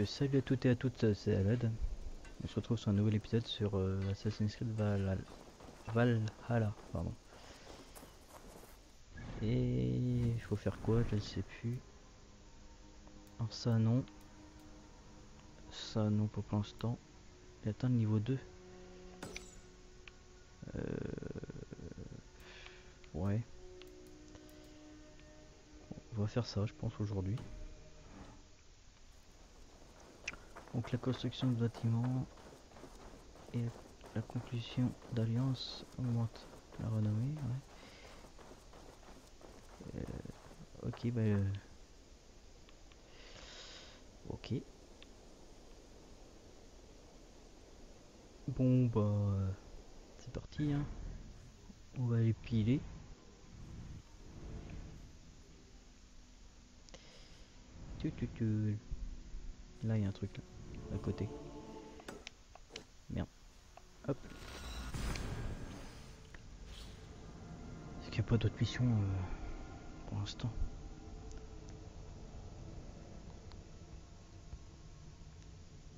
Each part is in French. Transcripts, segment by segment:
Salut à toutes et à toutes, c'est Alad. On se retrouve sur un nouvel épisode sur Assassin's Creed Valhalla. Pardon. Et il faut faire quoi? Je ne sais plus. Alors ça non. Ça non pour l'instant. Et atteindre le niveau 2. Ouais. On va faire ça je pense aujourd'hui. Donc la construction de bâtiments et la conclusion d'alliance augmente la renommée. Ouais. Ok bah ok. Bon bah c'est parti hein. On va aller piler. Là il y a un truc là, à côté. Merde. Hop. Est-ce qu'il n'y a pas d'autres missions pour l'instant?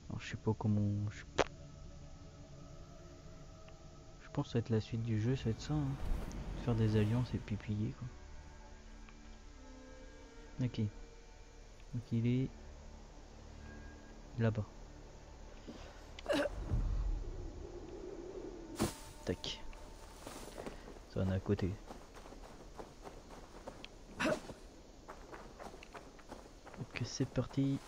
Alors je sais pas comment... Je pense que ça va être la suite du jeu, ça va être ça. Hein. Faire des alliances et puis piller quoi. Ok. Donc il est... là-bas. Tac. Ça en est à côté. Ok c'est parti.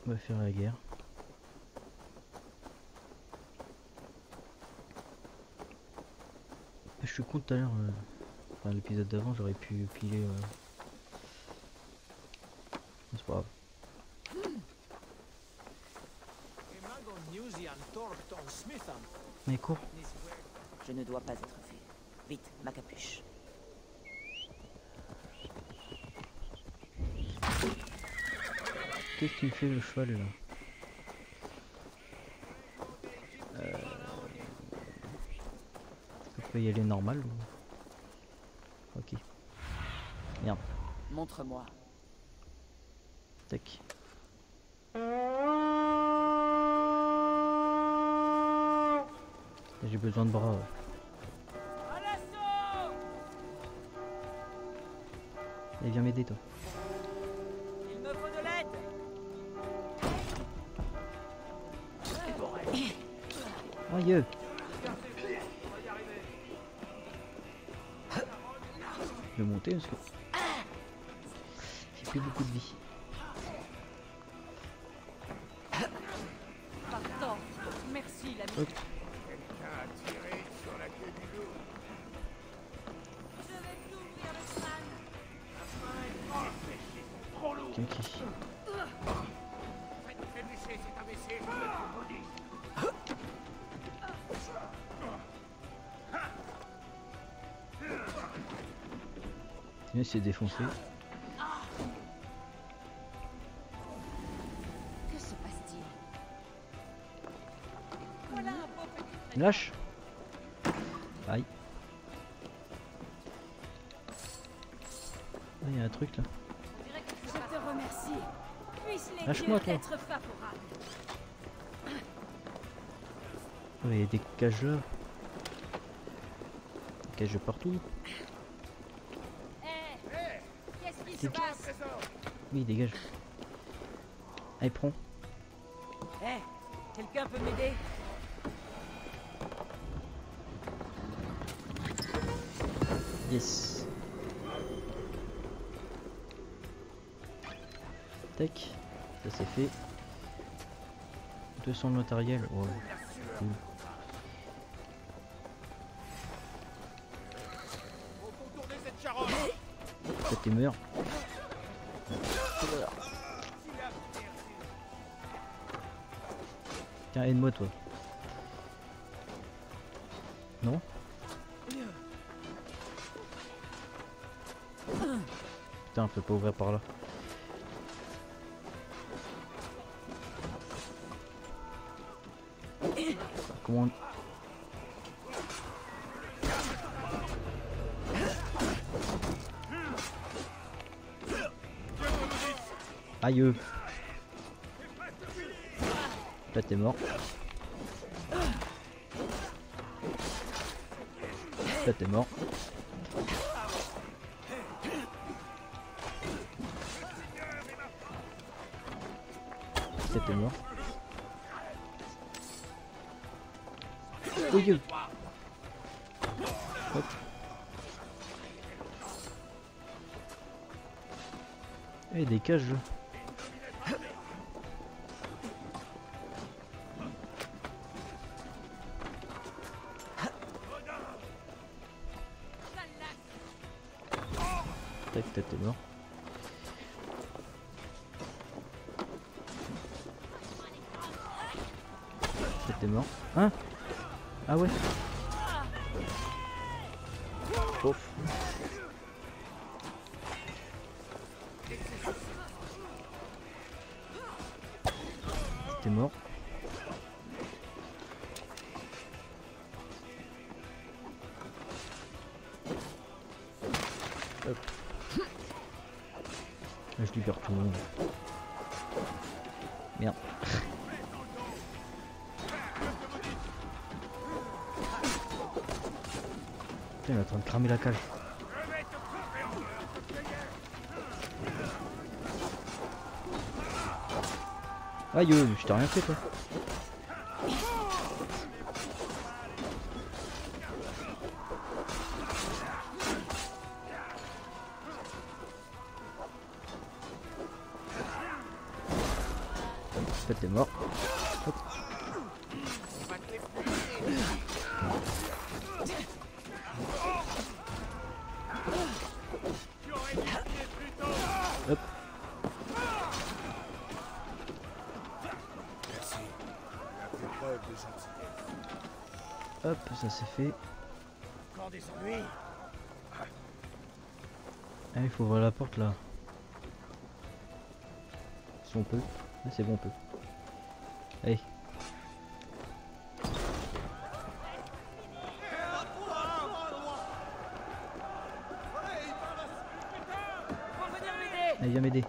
On va faire la guerre. Je suis con tout à l'heure, enfin l'épisode d'avant j'aurais pu piler. C'est pas grave. Mais cours. Je ne dois pas être vu. Vite, ma capuche. Qu'est-ce qu'il fait le cheval là? On peut y aller normal ou... Ok. Merde. Montre-moi. Tac. J'ai besoin de bras. Et viens m'aider toi. Il me faut de l'aide. Aïe. Je vais monter parce que j'ai plus beaucoup de vie. Pardon. Merci l'ami. Hop. Quelqu'un a tiré sur la queue du loup. Je vais t'ouvrir le crâne. Trop lourd. Ok. Faites baisser cet imbécile. Tiens, c'est défoncé. Que se passe-t-il? Voilà un beau petit. Lâche. Aïe. Ah, il y a un truc là. Je te remercie. Puisse les Lâche-moi, dieux toi. être favorables. Oh, il y a des cages là. Des cages partout. Qu'est-ce qui se C'est- passe? Trésor. Oui, dégage. Allez, prends. Quelqu'un peut m'aider? Yes. Tac. Ça c'est fait. 200 de matériel. Ouais. Cool. Faut contourner cette charogne. Ça t'es meurs. Tiens, aide-moi toi. Non? Putain, on peut pas ouvrir par là. Comment on... Aïe. Là t'es mort. Là t'es mort. Là t'es mort. Oui. Hop. Et des cages. Tac, tac, t'es mort. Tac, t'es mort. Hein? Ah ouais. Ouf. T'es mort. Hop. Là, je libère tout le monde. Merde. Putain, il est en train de cramer la cage. Aïe, je t'ai rien fait toi. Toi t'es mort. Hop. Hop. Hop, ça c'est fait. Encore des ennuis. Ah, il faut ouvrir la porte là. Si on peut. Ah, c'est bon, on peut. Allez. Allez, viens m'aider.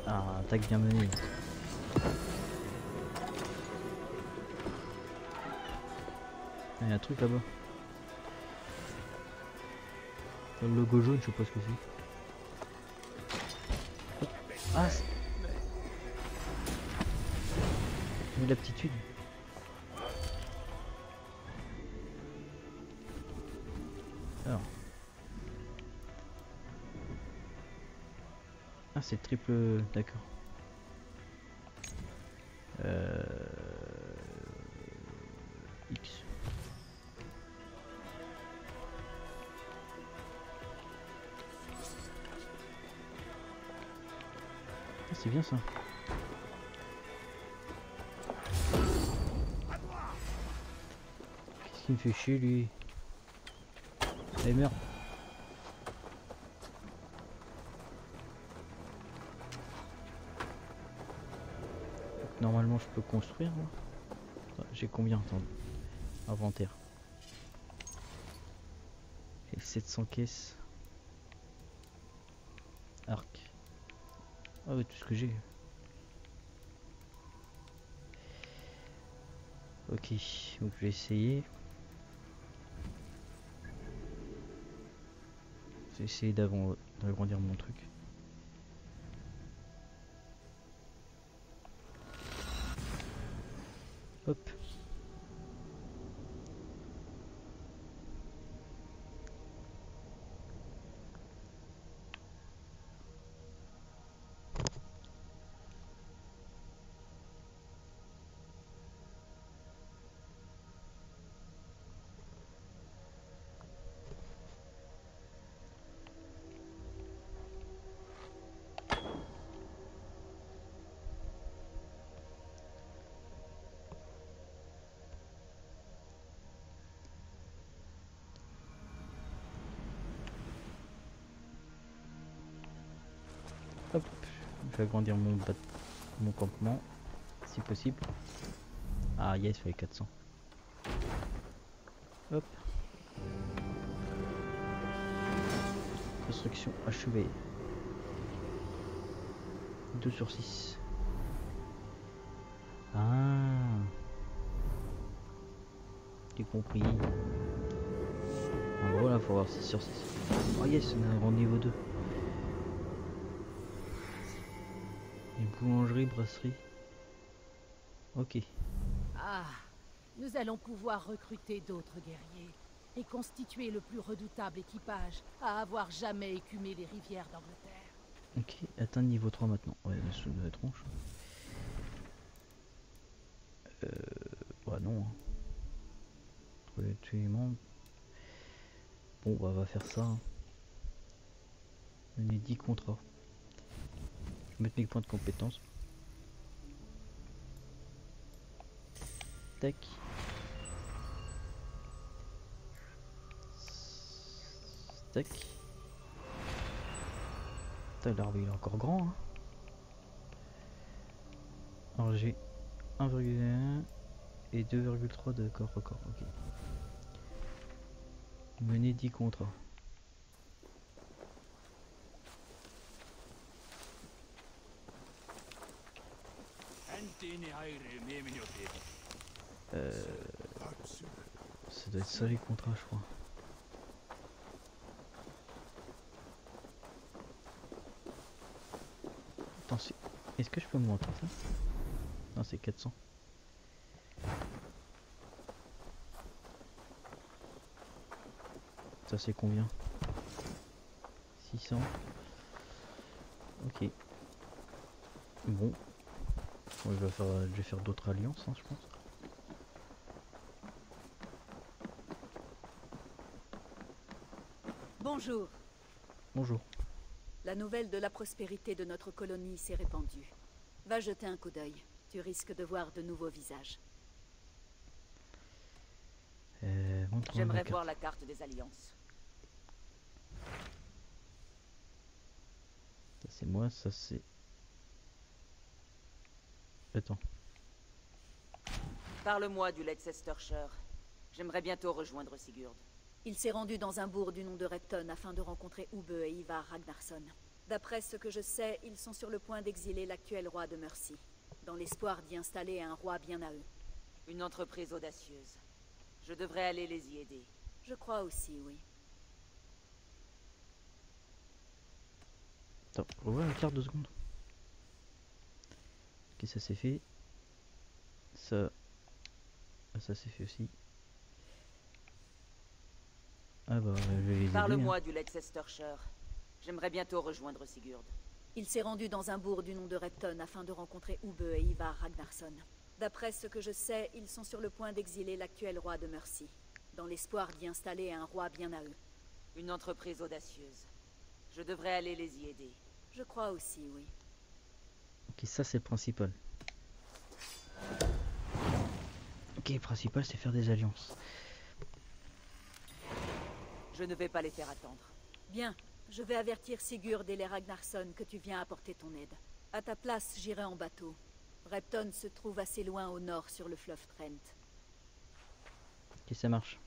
Ah, attaque bien menée. Il y a un truc là-bas. Le logo jaune, je sais pas ce que c'est. Ah, c'est... l'aptitude. Alors. Ah, c'est triple... D'accord. X. Ah, c'est bien ça. Qu'est-ce qu'il me fait chier lui? Eh merde. Normalement je peux construire. J'ai combien? Attends. Inventaire. J'ai 700 caisses. Arc. Ah ouais, tout ce que j'ai. Ok, donc je vais essayer. Je vais essayer d'agrandir mon truc. Hop. Hop, je vais agrandir mon campement, si possible. Ah yes, il fallait 400. Hop. Construction achevée. 2 sur 6. Ah, j'ai compris. En gros là faut avoir 6 sur 6. Oh yes, on est au niveau 2. Et boulangerie, brasserie. Ok. Ah, nous allons pouvoir recruter d'autres guerriers et constituer le plus redoutable équipage à avoir jamais écumé les rivières d'Angleterre. Ok, atteindre niveau 3 maintenant. Ouais, sous la tronche. Ouais, non. Hein. Trouver tous les membres. Bon, bah, on va faire ça. Hein. On est 10 contrats. Je vais mettre mes points de compétence. Tac. Tac. Putain, l'arbre il est encore grand. Hein. Alors j'ai 1,1 et 2,3 de corps record. Ok. Mener 10 contrats. Ça doit être ça les contrats, je crois. Attends, est-ce que je peux monter ça? Non, c'est 400. Ça c'est combien? 600. Ok. Bon. Bon, je vais faire d'autres alliances, hein, je pense. Bonjour. Bonjour. La nouvelle de la prospérité de notre colonie s'est répandue. Va jeter un coup d'œil. Tu risques de voir de nouveaux visages. J'aimerais voir la carte des alliances. Ça c'est moi, ça c'est... Attends. Parle-moi du Leicestershire. J'aimerais bientôt rejoindre Sigurd. Il s'est rendu dans un bourg du nom de Repton afin de rencontrer Ube et Ivar Ragnarsson. D'après ce que je sais, ils sont sur le point d'exiler l'actuel roi de Mercie, dans l'espoir d'y installer un roi bien à eux. Une entreprise audacieuse. Je devrais aller les y aider. Je crois aussi, oui. Attends, revois la carte 2 secondes. Ok, ça c'est fait. Ça c'est fait aussi. Ah bah je vais les aider. Parle-moi hein. du Leicestershire. J'aimerais bientôt rejoindre Sigurd. Il s'est rendu dans un bourg du nom de Repton afin de rencontrer Ube et Ivar Ragnarsson. D'après ce que je sais, ils sont sur le point d'exiler l'actuel roi de Mercie, dans l'espoir d'y installer un roi bien à eux. Une entreprise audacieuse. Je devrais aller les y aider. Je crois aussi, oui. Ok, ça c'est le principal. Ok, le principal c'est faire des alliances. Je ne vais pas les faire attendre. Bien, je vais avertir Sigurd et les Ragnarsson que tu viens apporter ton aide. À ta place, j'irai en bateau. Repton se trouve assez loin au nord sur le fleuve Trent. Ok, ça marche.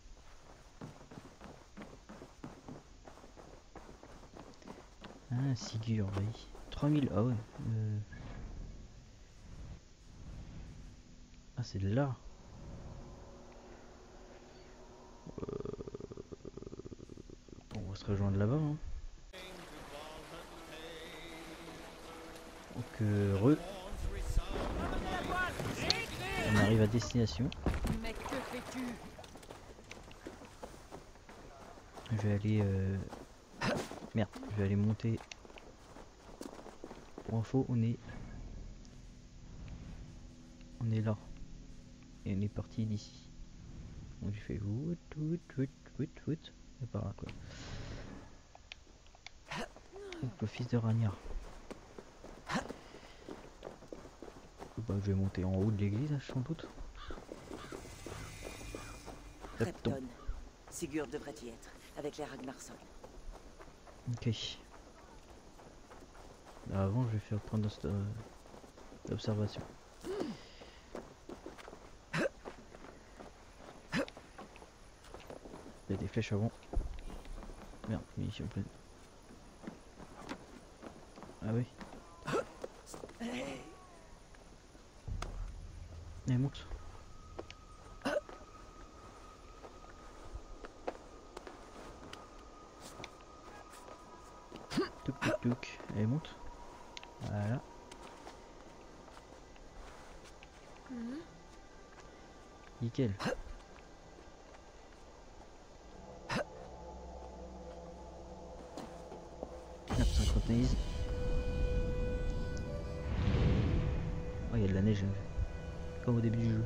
Ah, Sigurd, oui. 3000, ah ouais. Ah, c'est là. Bon, on va se rejoindre là-bas. Hein. Donc, on arrive à destination. Mais que fais-tu? Je vais aller... Merde, je vais aller monter. Pour info, on est là. Et on est parti d'ici. Donc j'ai fait wout. Et par là quoi. Donc le fils de Ragnard. Bah, je vais monter en haut de l'église, sans doute. Repton. Sigurd devrait y être, avec les Ragnarsson. Ok. Là, avant, je vais faire prendre l'observation. Il y a des flèches avant. Merde, munitions pleines. Ah oui. Elle monte. Touc touc touc. Elle monte. Voilà. Nickel. Hop, 50 naïs. Oh, il y a de la neige. Comme au début du jeu.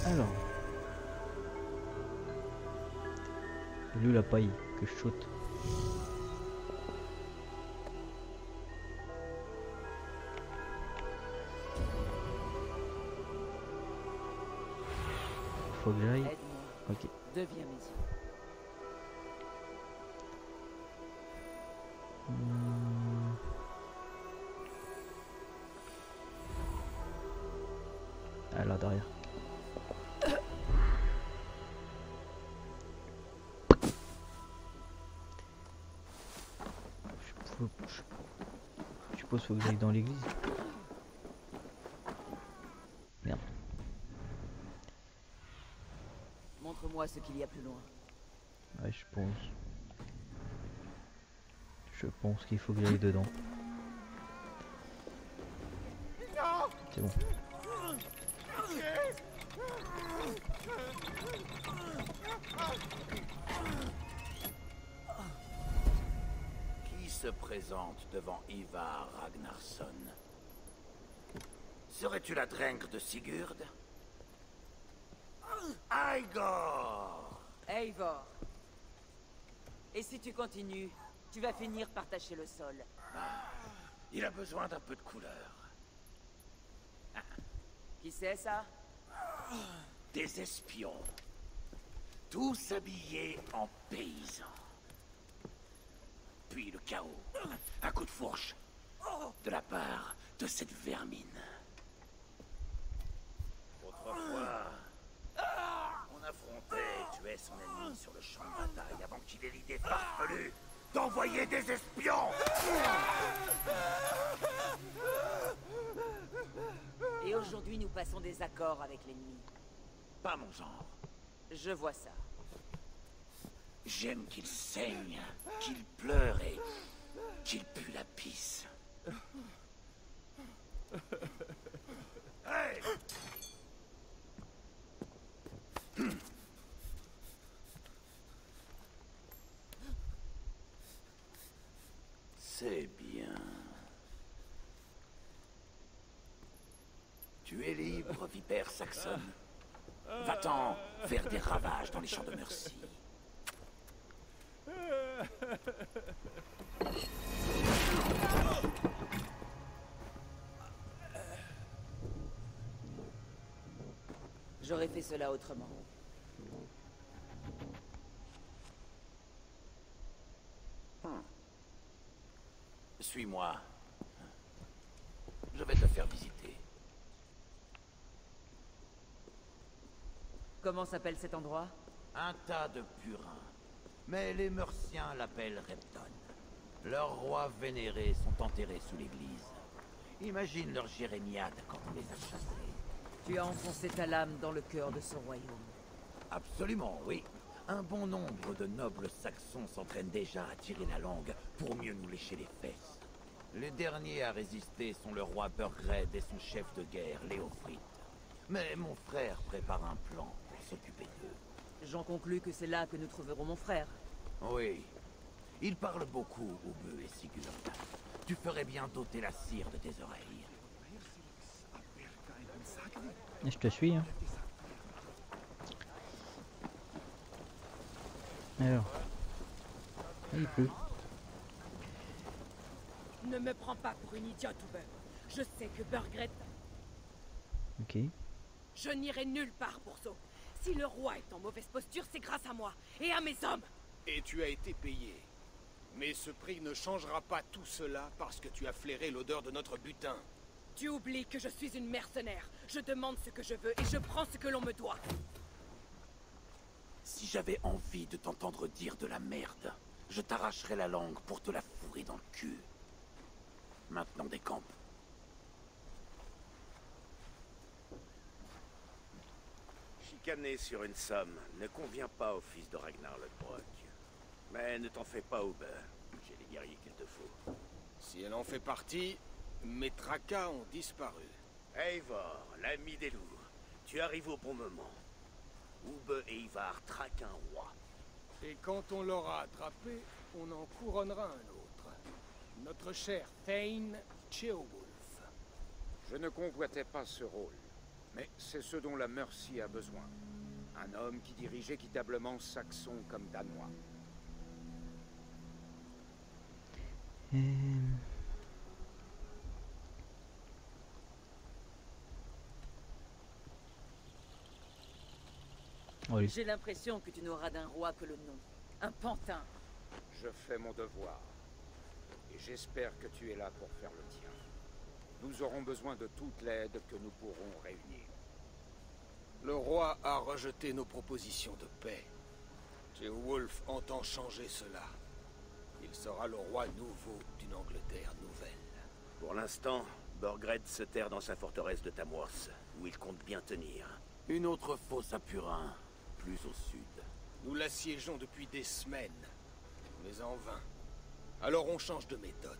Alors. Lui la paille que je saute. Faut que j'aille. Aide-moi. Ok. Deviens mes yeux. Ah là derrière. Je suppose faut que j'aille dans l'église. Merde. Montre-moi ce qu'il y a plus loin. Ouais, je pense. Je pense qu'il faut que j'aille dedans. C'est bon. Qui se présente devant Ivar Ragnarsson? Serais-tu la drink de Sigurd? Igor! Eivor. Et si tu continues, tu vas finir par tacher le sol. Il a besoin d'un peu de couleur. Qui c'est ça? Des espions. Tous habillés en paysans. Puis le chaos. Un coup de fourche. De la part de cette vermine. Autrefois, on affrontait et tuait son ennemi sur le champ de bataille avant qu'il ait l'idée farfelue d'envoyer des espions. Et aujourd'hui, nous passons des accords avec l'ennemi. Pas mon genre. Je vois ça. J'aime qu'il saigne, qu'il pleure et qu'il pue la pisse. Hey! C'est bien. Tu es libre, vipère saxonne. Va-t'en faire des ravages dans les champs de Mercy. J'aurais fait cela autrement. Suis-moi. Je vais te faire visiter. Comment s'appelle cet endroit? Un tas de purins. Mais les Merciens l'appellent Repton. Leurs rois vénérés sont enterrés sous l'église. Imagine leur jérémiade quand on les a chassés. Tu as enfoncé ta lame dans le cœur de ce royaume. Absolument, oui. Un bon nombre de nobles saxons s'entraînent déjà à tirer la langue pour mieux nous lécher les fesses. Les derniers à résister sont le roi Burgred et son chef de guerre, Léofrith. Mais mon frère prépare un plan pour s'occuper d'eux. J'en conclus que c'est là que nous trouverons mon frère. Oui. Il parle beaucoup, Ubbe et Sigurd. Tu ferais bien d'ôter la cire de tes oreilles. Et je te suis, hein. Alors. Il pleut. Ne me prends pas pour une idiote, Uber. Je sais que Burgred... Ok. Je n'irai nulle part pour ça. Si le roi est en mauvaise posture, c'est grâce à moi et à mes hommes. Et tu as été payé. Mais ce prix ne changera pas tout cela parce que tu as flairé l'odeur de notre butin. Tu oublies que je suis une mercenaire. Je demande ce que je veux et je prends ce que l'on me doit. Si j'avais envie de t'entendre dire de la merde, je t'arracherais la langue pour te la fourrer dans le cul. Maintenant décampe. Chicaner sur une somme ne convient pas au fils de Ragnar Lodbrok. Mais ne t'en fais pas, Uber. J'ai les guerriers qu'il te faut. Si elle en fait partie, mes tracas ont disparu. Eivor, l'ami des loups, tu arrives au bon moment. Ube et Ivar traquent un roi. Et quand on l'aura attrapé, on en couronnera un autre. Notre cher Thane Ceolwulf. Je ne convoitais pas ce rôle, mais c'est ce dont la Mercy a besoin. Un homme qui dirige équitablement Saxon comme Danois. Allez. J'ai l'impression que tu n'auras d'un roi que le nom. Un pantin. Je fais mon devoir. Et j'espère que tu es là pour faire le tien. Nous aurons besoin de toute l'aide que nous pourrons réunir. Le roi a rejeté nos propositions de paix. Ceolwulf entend changer cela. Il sera le roi nouveau d'une Angleterre nouvelle. Pour l'instant, Borgred se terre dans sa forteresse de Tamworth, où il compte bien tenir. Une autre fosse à Purin, plus au sud. Nous l'assiégeons depuis des semaines, mais en vain. Alors on change de méthode.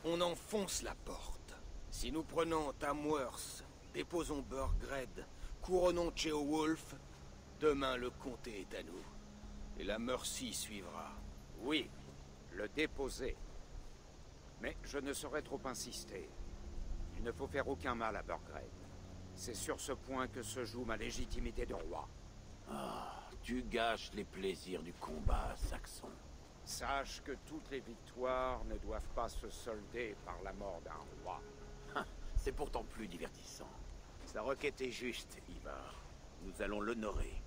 On enfonce la porte. Si nous prenons Tamworth, déposons Borgred, couronnons Ceolwulf, demain le comté est à nous. Et la Mercy suivra. Oui, le déposer. Mais je ne saurais trop insister. Il ne faut faire aucun mal à Borgred. C'est sur ce point que se joue ma légitimité de roi. Ah, tu gâches les plaisirs du combat, Saxon. Sache que toutes les victoires ne doivent pas se solder par la mort d'un roi. C'est pourtant plus divertissant. Sa requête est juste, Ivar. Nous allons l'honorer.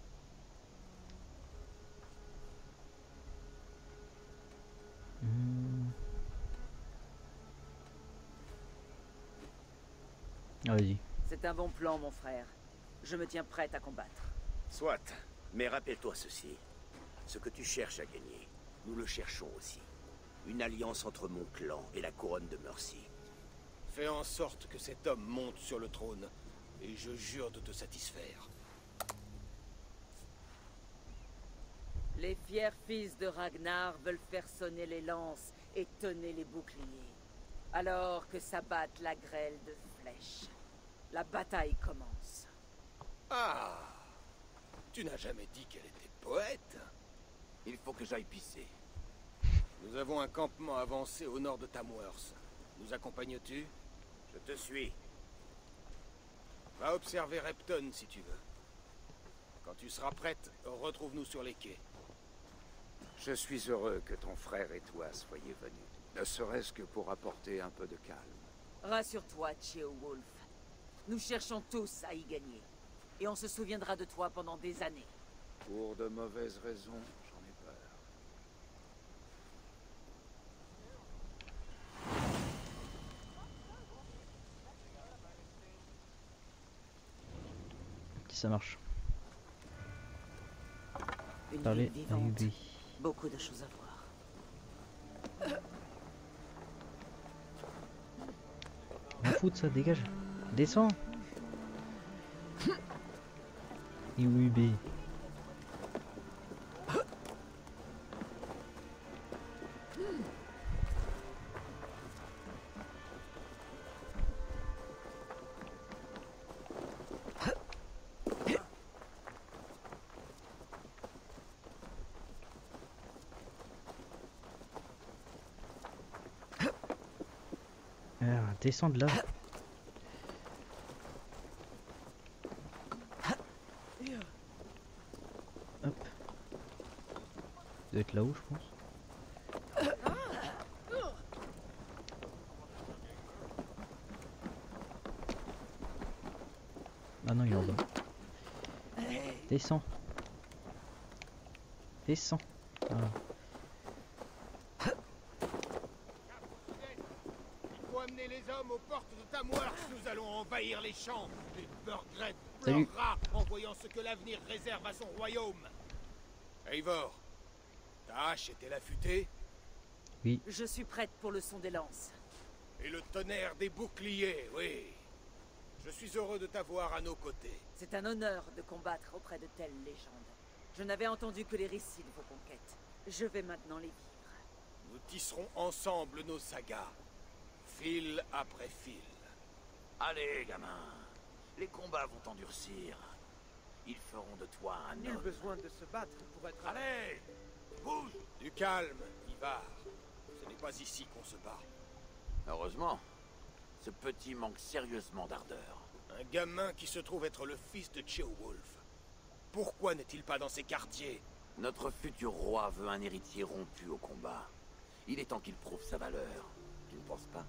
Vas-y. C'est un bon plan, mon frère. Je me tiens prête à combattre. Soit, mais rappelle-toi ceci. Ce que tu cherches à gagner, nous le cherchons aussi. Une alliance entre mon clan et la couronne de Mercy. Fais en sorte que cet homme monte sur le trône, et je jure de te satisfaire. Les fiers fils de Ragnar veulent faire sonner les lances et tonner les boucliers. Alors que s'abatte la grêle de flèches. La bataille commence. Ah! Tu n'as jamais dit qu'elle était poète? Il faut que j'aille pisser. Nous avons un campement avancé au nord de Tamworth. Nous accompagnes-tu? Je te suis. Va observer Repton si tu veux. Quand tu seras prête, retrouve-nous sur les quais. Je suis heureux que ton frère et toi soyez venus. Ne serait-ce que pour apporter un peu de calme. Rassure-toi, Ceolwulf. Nous cherchons tous à y gagner. Et on se souviendra de toi pendant des années. Pour de mauvaises raisons, j'en ai peur. Ça marche. Une Parler ville à vivante. Ubi. Beaucoup de choses à voir. M'en fous de ça, dégage. Descends. Et Ubi. Ah, descends de là. Hop. Il doit être là-haut, je pense. Ah non, il est en bas. Descends. Descends. Ah. Amenez les hommes aux portes de Tamworth. Nous allons envahir les champs. Et Burgred Salut. pleurera en voyant ce que l'avenir réserve à son royaume. Eivor, ta hache était affûtée Je suis prête pour le son des lances. et le tonnerre des boucliers, oui. Je suis heureux de t'avoir à nos côtés. C'est un honneur de combattre auprès de telles légendes. Je n'avais entendu que les récits de vos conquêtes. Je vais maintenant les vivre. Nous tisserons ensemble nos sagas, fil après fil. Allez, gamin. Les combats vont endurcir. Ils feront de toi un Nul homme. besoin de se battre pour être... Allez, bouge. Du calme, Ivar. Ce n'est pas ici qu'on se bat. Heureusement, ce petit manque sérieusement d'ardeur. Un gamin qui se trouve être le fils de Ceolwulf. Pourquoi n'est-il pas dans ces quartiers? Notre futur roi veut un héritier rompu au combat. Il est temps qu'il prouve sa valeur. Tu ne penses pas?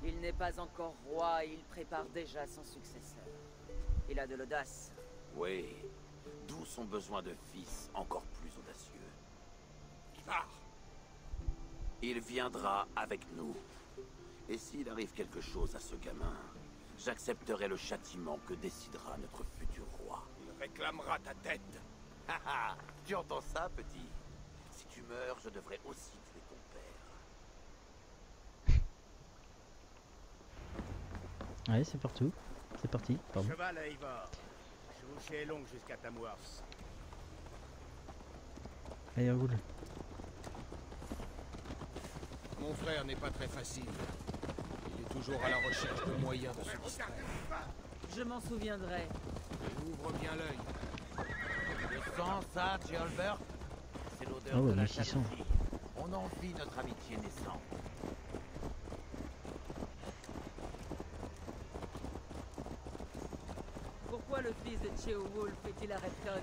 Il n'est pas encore roi et il prépare déjà son successeur. Il a de l'audace. Oui, d'où son besoin de fils encore plus audacieux. Ivar, Il viendra avec nous. Et s'il arrive quelque chose à ce gamin, j'accepterai le châtiment que décidera notre futur roi. il réclamera ta tête. Haha, tu entends ça, petit? Si tu meurs, je devrais aussi tuer ton père. Ouais, c'est partout. C'est parti, pardon. Cheval à Eivor. Chevauchée est longue jusqu'à Tamworth. Allez, roule. Mon frère n'est pas très facile. Il est toujours à la recherche de moyens de se distraire. Je m'en souviendrai. Et ouvre bien l'œil. Tu sens ça, Ceolbert? C'est l'odeur Ah ouais, de la mais qui sent. jalousie. On envie notre amitié naissante. Pourquoi le fils de Ceolwulf est-il à Repton?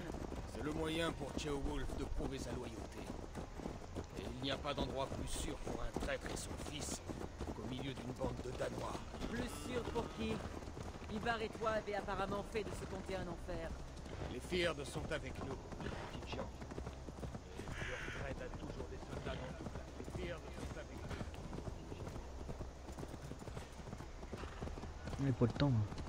C'est le moyen pour Ceolwulf de prouver sa loyauté. Et il n'y a pas d'endroit plus sûr pour un traître et son fils qu'au milieu d'une bande de Danois. Plus sûr pour qui? Ivar et toi avez apparemment fait de ce comté un enfer. Les Fyrdes sont avec nous, les petites gens. Et Burgred a toujours des soldats dans toute la... Les Fyrdes sont avec nous. On n'a pas le temps. Hein.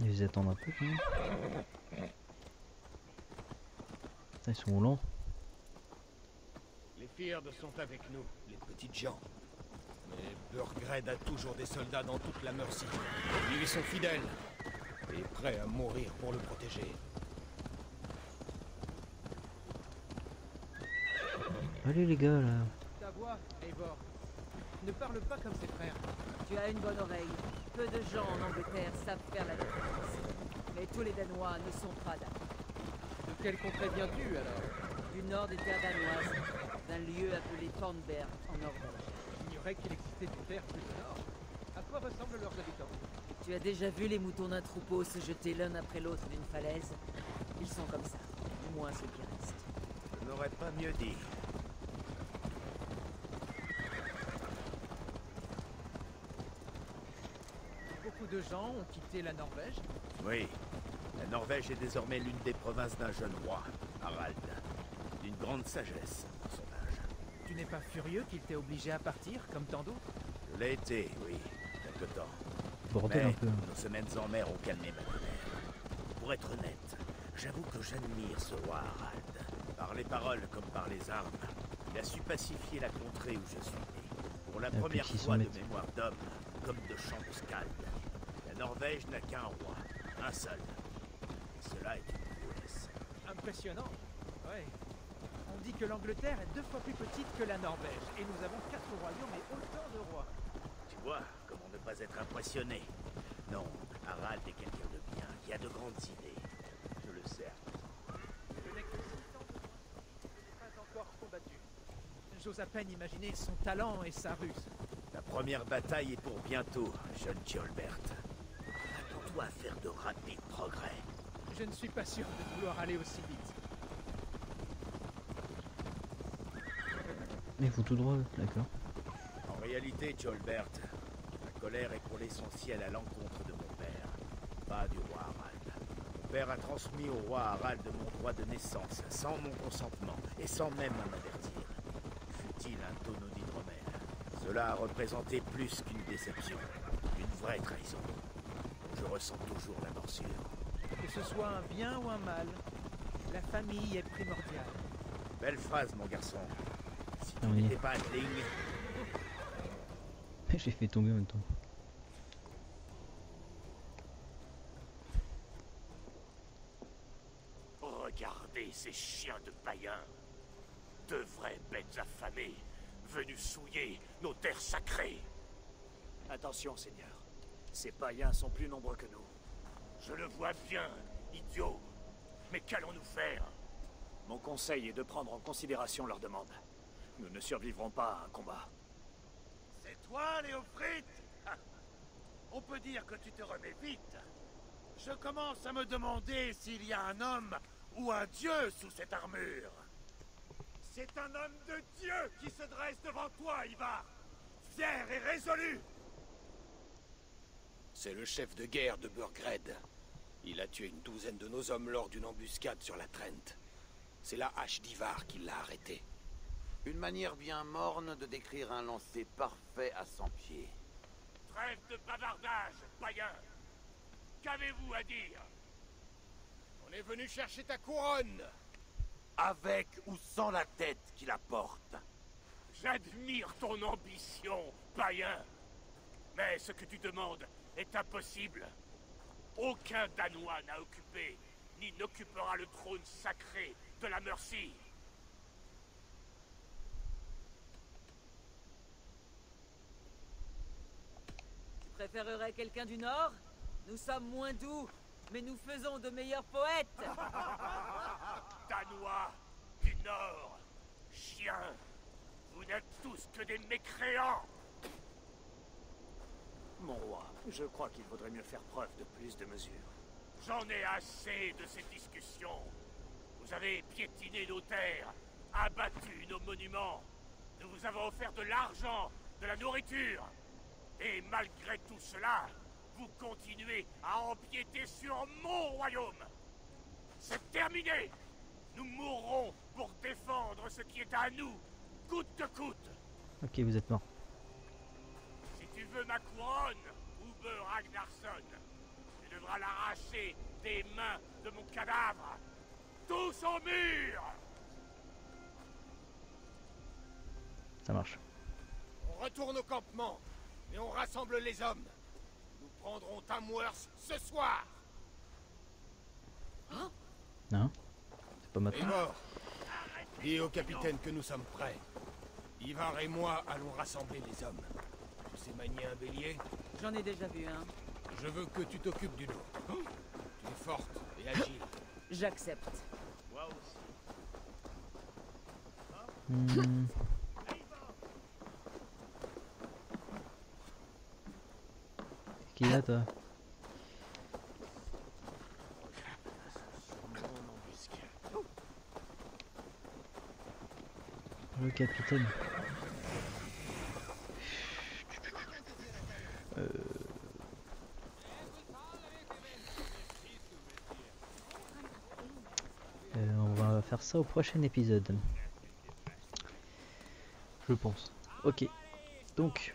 Ils vous attendent un peu quand même. Putain, ils sont lents. Les Fyrdes sont avec nous, les petites gens. Mais Burgred a toujours des soldats dans toute la Mercie. Ils sont fidèles et prêts à mourir pour le protéger. Allez les gars là. Ta voix, Eivor. Ne parle pas comme ses frères. Tu as une bonne oreille. Peu de gens en Angleterre savent faire la différence. Mais tous les Danois ne sont pas danois. De quel contrée viens-tu alors? Du nord des terres danoises, d'un lieu appelé Thornberg en Norvège. J'ignorais qu'il existait des terres plus au nord. À quoi ressemblent leurs habitants? Tu as déjà vu les moutons d'un troupeau se jeter l'un après l'autre d'une falaise? Ils sont comme ça, du moins ceux qui restent. Je n'aurais pas mieux dit. Beaucoup de gens ont quitté la Norvège. Oui. La Norvège est désormais l'une des provinces d'un jeune roi, Harald. D'une grande sagesse à son âge. Tu n'es pas furieux qu'il t'ait obligé à partir, comme tant d'autres? Je l'ai été, oui, quelque temps. Bordel Mais un peu. Hein. nos semaines en mer ont calmé ma colère. Pour être honnête, j'avoue que j'admire ce roi Harald. Par les paroles comme par les armes, il a su pacifier la contrée où je suis né. Pour la plus première de 600 fois de mètres. mémoire d'homme, comme de chant de Skald. La Norvège n'a qu'un roi, un seul. Et cela est une prouesse. Impressionnant. Ouais. On dit que l'Angleterre est 2 fois plus petite que la Norvège. Et nous avons 4 royaumes et autant de rois. Tu vois, comment ne pas être impressionné. Non, Harald est quelqu'un de bien, qui a de grandes idées. Je le sais. Je n'ai que 6 ans de vie. Je n'ai pas encore combattu. J'ose à peine imaginer son talent et sa ruse. La première bataille est pour bientôt, jeune Ceolbert. Attends-toi à faire de rapides progrès. Je ne suis pas sûr de vouloir aller aussi vite. Mais il faut tout droit, d'accord. En réalité, Ceolbert, la colère est pour l'essentiel à l'encontre de mon père, pas du roi Harald. Mon père a transmis au roi Harald mon droit de naissance, sans mon consentement, et sans même m'avertir. Fut-il un tonneau d'hydromel. Cela a représenté plus qu'une déception, une vraie trahison. Je ressens toujours la morsure. Que ce soit un bien ou un mal, la famille est primordiale. Belle phrase, mon garçon. Si tu Ah oui. n'étais pas Atling, J'ai fait tomber en même temps. Regardez ces chiens de païens. De vraies bêtes affamées, venues souiller nos terres sacrées. Attention, Seigneur. Ces païens sont plus nombreux que nous. Je le vois bien, idiot. Mais qu'allons-nous faire? Mon conseil est de prendre en considération leurs demandes. Nous ne survivrons pas à un combat. C'est toi, Léofrite? Ah, on peut dire que tu te remets vite. Je commence à me demander s'il y a un homme ou un dieu sous cette armure. C'est un homme de Dieu qui se dresse devant toi, Ivar. Fier et résolu. C'est le chef de guerre de Burgred. Il a tué une douzaine de nos hommes lors d'une embuscade sur la Trent. C'est la hache d'Ivar qui l'a arrêté. Une manière bien morne de décrire un lancer parfait à 100 pieds. Trêve de bavardage, païen. Qu'avez-vous à dire? On est venu chercher ta couronne. Avec ou sans la tête qui la porte. J'admire ton ambition, païen. Mais ce que tu demandes est impossible. Aucun Danois n'a occupé, ni n'occupera le trône sacré de la Mercie. Tu préférerais quelqu'un du Nord? Nous sommes moins doux, mais nous faisons de meilleurs poètes. Danois du Nord, chiens, vous n'êtes tous que des mécréants. Mon roi, je crois qu'il vaudrait mieux faire preuve de plus de mesure. J'en ai assez de ces discussions. Vous avez piétiné nos terres, abattu nos monuments. Nous vous avons offert de l'argent, de la nourriture. Et malgré tout cela, vous continuez à empiéter sur mon royaume. C'est terminé. Nous mourrons pour défendre ce qui est à nous, coûte que coûte. Ok, vous êtes mort. Si tu veux ma couronne, Ubbe Ragnarsson, tu devras l'arracher des mains de mon cadavre. Tous au mur! Ça marche. On retourne au campement et on rassemble les hommes. Nous prendrons Tamworth ce soir. Non, c'est pas maintenant. Eivor, dis au capitaine que nous sommes prêts. Ivar et moi allons rassembler les hommes. Tu sais manier un bélier? J'en ai déjà vu un. Je veux que tu t'occupes du dos. Tu es forte et agile. J'accepte. Moi aussi. Hmm. Qui est là, toi? Le capitaine. On va faire ça au prochain épisode. Je pense. Ok. Donc,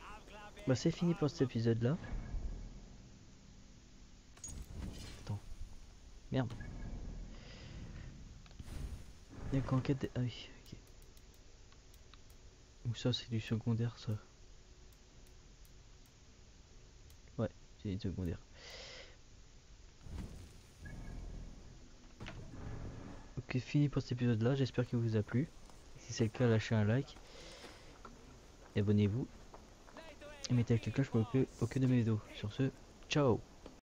bah c'est fini pour cet épisode là. Attends. Merde. Il y a qu'enquête. Ah oui, ok. Ou ça c'est du secondaire ça. Ouais, c'est du secondaire. Ok, fini pour cet épisode là, j'espère qu'il vous a plu. Si c'est le cas, lâchez un like. Et abonnez-vous. Et mettez la cloche pour ne louper aucune de mes vidéos. Sur ce, ciao.